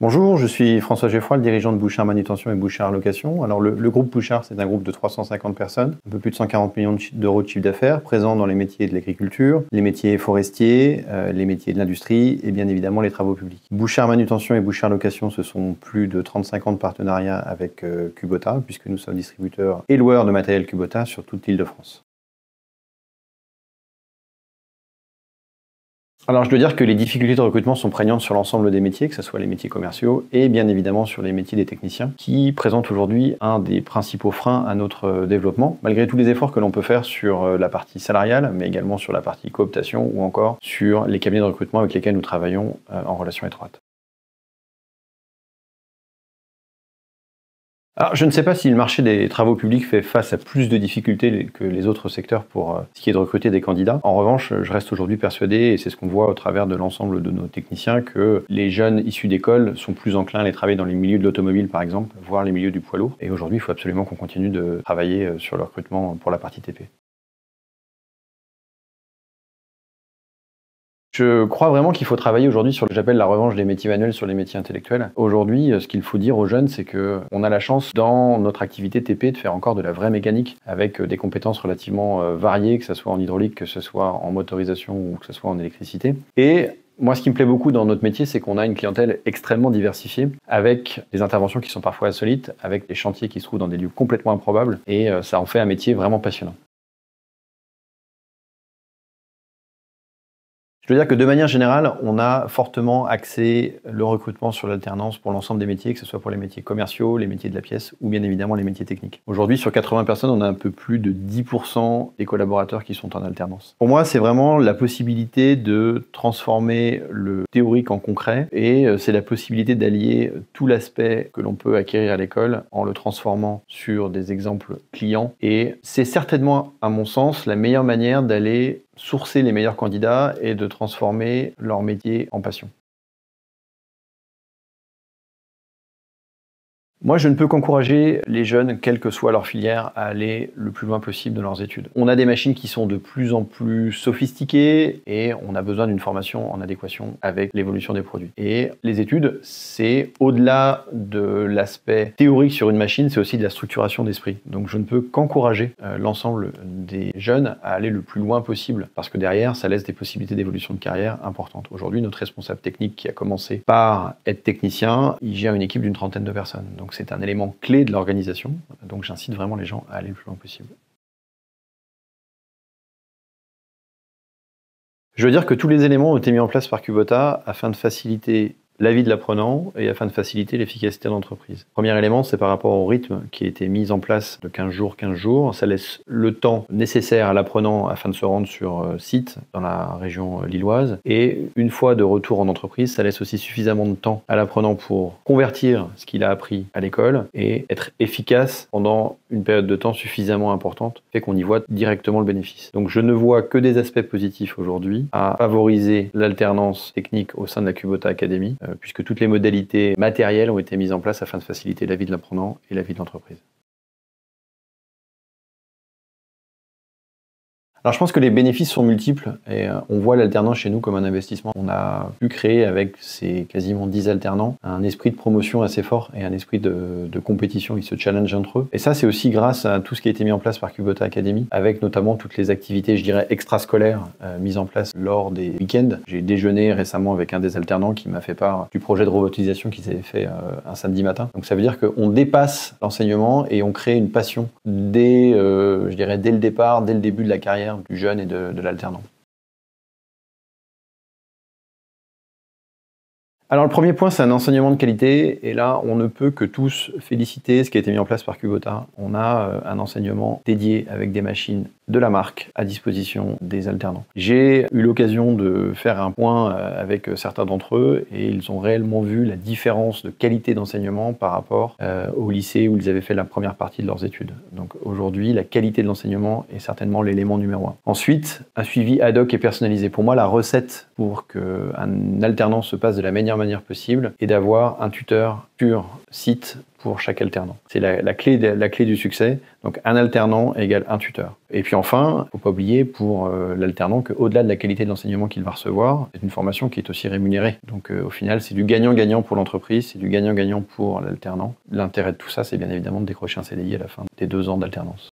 Bonjour, je suis François Geffroy, le dirigeant de Bouchard Manutention et Bouchard Location. Alors le groupe Bouchard, c'est un groupe de 350 personnes, un peu plus de 140 millions d'euros de chiffre d'affaires, présents dans les métiers de l'agriculture, les métiers forestiers, les métiers de l'industrie et bien évidemment les travaux publics. Bouchard Manutention et Bouchard Location, ce sont plus de 35 ans de partenariat avec Kubota, puisque nous sommes distributeurs et loueurs de matériel Kubota sur toute l'île de France. Alors je dois dire que les difficultés de recrutement sont prégnantes sur l'ensemble des métiers, que ce soit les métiers commerciaux et bien évidemment sur les métiers des techniciens, qui présentent aujourd'hui un des principaux freins à notre développement, malgré tous les efforts que l'on peut faire sur la partie salariale, mais également sur la partie cooptation ou encore sur les cabinets de recrutement avec lesquels nous travaillons en relation étroite. Alors, je ne sais pas si le marché des travaux publics fait face à plus de difficultés que les autres secteurs pour ce qui est de recruter des candidats. En revanche, je reste aujourd'hui persuadé, et c'est ce qu'on voit au travers de l'ensemble de nos techniciens, que les jeunes issus d'école sont plus enclins à aller travailler dans les milieux de l'automobile, par exemple, voire les milieux du poids lourd. Et aujourd'hui, il faut absolument qu'on continue de travailler sur le recrutement pour la partie TP. Je crois vraiment qu'il faut travailler aujourd'hui sur ce que j'appelle la revanche des métiers manuels sur les métiers intellectuels. Aujourd'hui, ce qu'il faut dire aux jeunes, c'est qu'on a la chance dans notre activité TP de faire encore de la vraie mécanique avec des compétences relativement variées, que ce soit en hydraulique, que ce soit en motorisation ou que ce soit en électricité. Et moi, ce qui me plaît beaucoup dans notre métier, c'est qu'on a une clientèle extrêmement diversifiée, avec des interventions qui sont parfois insolites, avec des chantiers qui se trouvent dans des lieux complètement improbables, et ça en fait un métier vraiment passionnant. Je veux dire que de manière générale, on a fortement axé le recrutement sur l'alternance pour l'ensemble des métiers, que ce soit pour les métiers commerciaux, les métiers de la pièce ou bien évidemment les métiers techniques. Aujourd'hui, sur 80 personnes, on a un peu plus de 10% des collaborateurs qui sont en alternance. Pour moi, c'est vraiment la possibilité de transformer le théorique en concret et c'est la possibilité d'allier tout l'aspect que l'on peut acquérir à l'école en le transformant sur des exemples clients. Et c'est certainement, à mon sens, la meilleure manière d'aller sourcer les meilleurs candidats et de transformer leur métier en passion. Moi, je ne peux qu'encourager les jeunes, quelle que soit leur filière, à aller le plus loin possible dans leurs études. On a des machines qui sont de plus en plus sophistiquées et on a besoin d'une formation en adéquation avec l'évolution des produits. Et les études, c'est au-delà de l'aspect théorique sur une machine, c'est aussi de la structuration d'esprit. Donc je ne peux qu'encourager l'ensemble des jeunes à aller le plus loin possible parce que derrière, ça laisse des possibilités d'évolution de carrière importantes. Aujourd'hui, notre responsable technique qui a commencé par être technicien, il gère une équipe d'une trentaine de personnes. Donc c'est un élément clé de l'organisation, donc j'incite vraiment les gens à aller le plus loin possible. Je veux dire que tous les éléments ont été mis en place par Kubota afin de faciliter la vie de l'apprenant et afin de faciliter l'efficacité de l'entreprise. Premier élément, c'est par rapport au rythme qui a été mis en place de 15 jours. Ça laisse le temps nécessaire à l'apprenant afin de se rendre sur site dans la région lilloise. Et une fois de retour en entreprise, ça laisse aussi suffisamment de temps à l'apprenant pour convertir ce qu'il a appris à l'école et être efficace pendant une période de temps suffisamment importante, fait qu'on y voit directement le bénéfice. Donc je ne vois que des aspects positifs aujourd'hui à favoriser l'alternance technique au sein de la Kubota Academy, puisque toutes les modalités matérielles ont été mises en place afin de faciliter la vie de l'apprenant et la vie de l'entreprise. Alors je pense que les bénéfices sont multiples et on voit l'alternance chez nous comme un investissement. On a pu créer avec ces quasiment 10 alternants un esprit de promotion assez fort et un esprit de compétition. Ils se challengent entre eux. Et ça, c'est aussi grâce à tout ce qui a été mis en place par Kubota Academy, avec notamment toutes les activités, je dirais, extrascolaires mises en place lors des week-ends. J'ai déjeuné récemment avec un des alternants qui m'a fait part du projet de robotisation qu'ils avaient fait un samedi matin. Donc ça veut dire qu'on dépasse l'enseignement et on crée une passion dès, je dirais, dès le départ, dès le début de la carrière du jeune et de l'alternant. Alors le premier point, c'est un enseignement de qualité, et là, on ne peut que tous féliciter ce qui a été mis en place par Kubota. On a un enseignement dédié avec des machines de la marque à disposition des alternants. J'ai eu l'occasion de faire un point avec certains d'entre eux, et ils ont réellement vu la différence de qualité d'enseignement par rapport au lycée où ils avaient fait la première partie de leurs études. Donc aujourd'hui, la qualité de l'enseignement est certainement l'élément numéro 1. Ensuite, un suivi ad hoc et personnalisé. Pour moi, la recette pour qu'un alternant se passe de la meilleure manière possible est d'avoir un tuteur sur site pour chaque alternant. C'est la clé du succès. Donc un alternant égale un tuteur. Et puis enfin, il ne faut pas oublier pour l'alternant qu'au-delà de la qualité de l'enseignement qu'il va recevoir, c'est une formation qui est aussi rémunérée. Donc au final, c'est du gagnant-gagnant pour l'entreprise, c'est du gagnant-gagnant pour l'alternant. L'intérêt de tout ça, c'est bien évidemment de décrocher un CDI à la fin des 2 ans d'alternance.